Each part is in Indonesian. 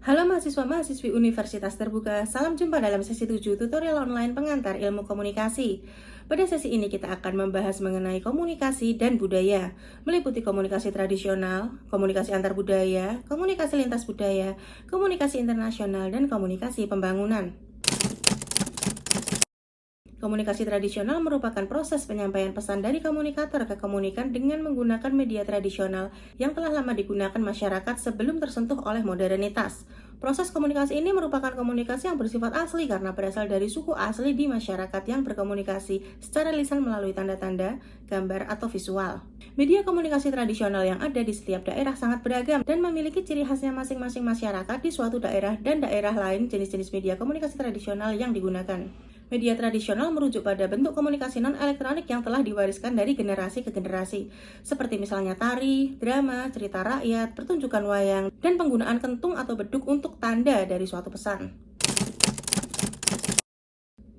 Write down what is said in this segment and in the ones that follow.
Halo mahasiswa-mahasiswi Universitas Terbuka, salam jumpa dalam sesi 7 tutorial online pengantar ilmu komunikasi. Pada sesi ini kita akan membahas mengenai komunikasi dan budaya, meliputi komunikasi tradisional, komunikasi antar budaya, komunikasi lintas budaya, komunikasi internasional, dan komunikasi pembangunan. Komunikasi tradisional merupakan proses penyampaian pesan dari komunikator ke komunikan dengan menggunakan media tradisional yang telah lama digunakan masyarakat sebelum tersentuh oleh modernitas. Proses komunikasi ini merupakan komunikasi yang bersifat asli karena berasal dari suku asli di masyarakat yang berkomunikasi secara lisan melalui tanda-tanda, gambar, atau visual. Media komunikasi tradisional yang ada di setiap daerah sangat beragam dan memiliki ciri khasnya masing-masing masyarakat di suatu daerah dan daerah lain. Jenis-jenis media komunikasi tradisional yang digunakan. Media tradisional merujuk pada bentuk komunikasi non-elektronik yang telah diwariskan dari generasi ke generasi, seperti misalnya tari, drama, cerita rakyat, pertunjukan wayang, dan penggunaan kentung atau beduk untuk tanda dari suatu pesan.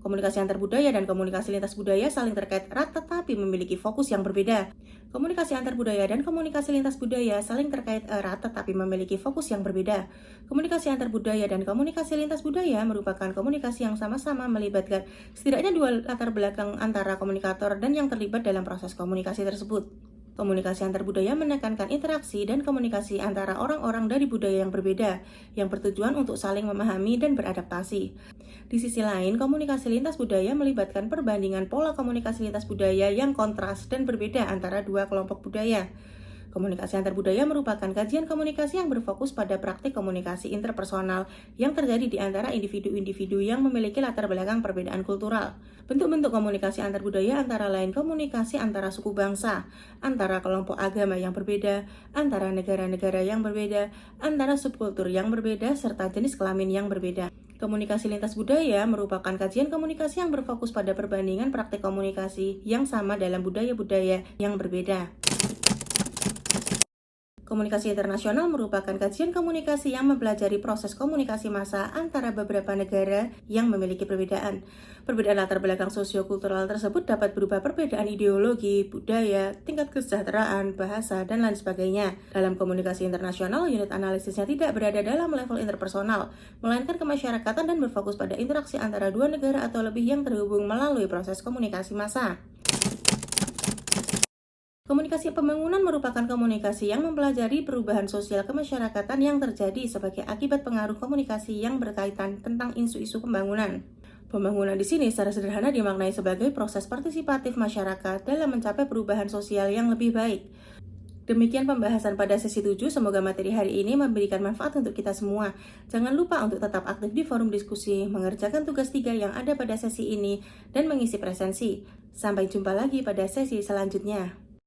Komunikasi antar budaya dan komunikasi lintas budaya saling terkait erat tetapi memiliki fokus yang berbeda. Komunikasi antar budaya dan komunikasi lintas budaya saling terkait erat tetapi memiliki fokus yang berbeda. Komunikasi antar budaya dan komunikasi lintas budaya merupakan komunikasi yang sama-sama melibatkan setidaknya dua latar belakang antara komunikator dan yang terlibat dalam proses komunikasi tersebut. Komunikasi antar budaya menekankan interaksi dan komunikasi antara orang-orang dari budaya yang berbeda, yang bertujuan untuk saling memahami dan beradaptasi. Di sisi lain, komunikasi lintas budaya melibatkan perbandingan pola komunikasi lintas budaya yang kontras dan berbeda antara dua kelompok budaya. Komunikasi antar budaya merupakan kajian komunikasi yang berfokus pada praktik komunikasi interpersonal yang terjadi di antara individu-individu yang memiliki latar belakang perbedaan kultural. Bentuk-bentuk komunikasi antar budaya antara lain komunikasi antara suku bangsa, antara kelompok agama yang berbeda, antara negara-negara yang berbeda, antara subkultur yang berbeda, serta jenis kelamin yang berbeda. Komunikasi lintas budaya merupakan kajian komunikasi yang berfokus pada perbandingan praktik komunikasi yang sama dalam budaya-budaya yang berbeda. Komunikasi internasional merupakan kajian komunikasi yang mempelajari proses komunikasi massa antara beberapa negara yang memiliki perbedaan. Perbedaan latar belakang sosiokultural tersebut dapat berupa perbedaan ideologi, budaya, tingkat kesejahteraan, bahasa, dan lain sebagainya. Dalam komunikasi internasional, unit analisisnya tidak berada dalam level interpersonal, melainkan kemasyarakatan dan berfokus pada interaksi antara dua negara atau lebih yang terhubung melalui proses komunikasi massa. Komunikasi pembangunan merupakan komunikasi yang mempelajari perubahan sosial kemasyarakatan yang terjadi sebagai akibat pengaruh komunikasi yang berkaitan tentang isu-isu pembangunan. Pembangunan di sini secara sederhana dimaknai sebagai proses partisipatif masyarakat dalam mencapai perubahan sosial yang lebih baik. Demikian pembahasan pada sesi 7, semoga materi hari ini memberikan manfaat untuk kita semua. Jangan lupa untuk tetap aktif di forum diskusi, mengerjakan tugas 3 yang ada pada sesi ini, dan mengisi presensi. Sampai jumpa lagi pada sesi selanjutnya.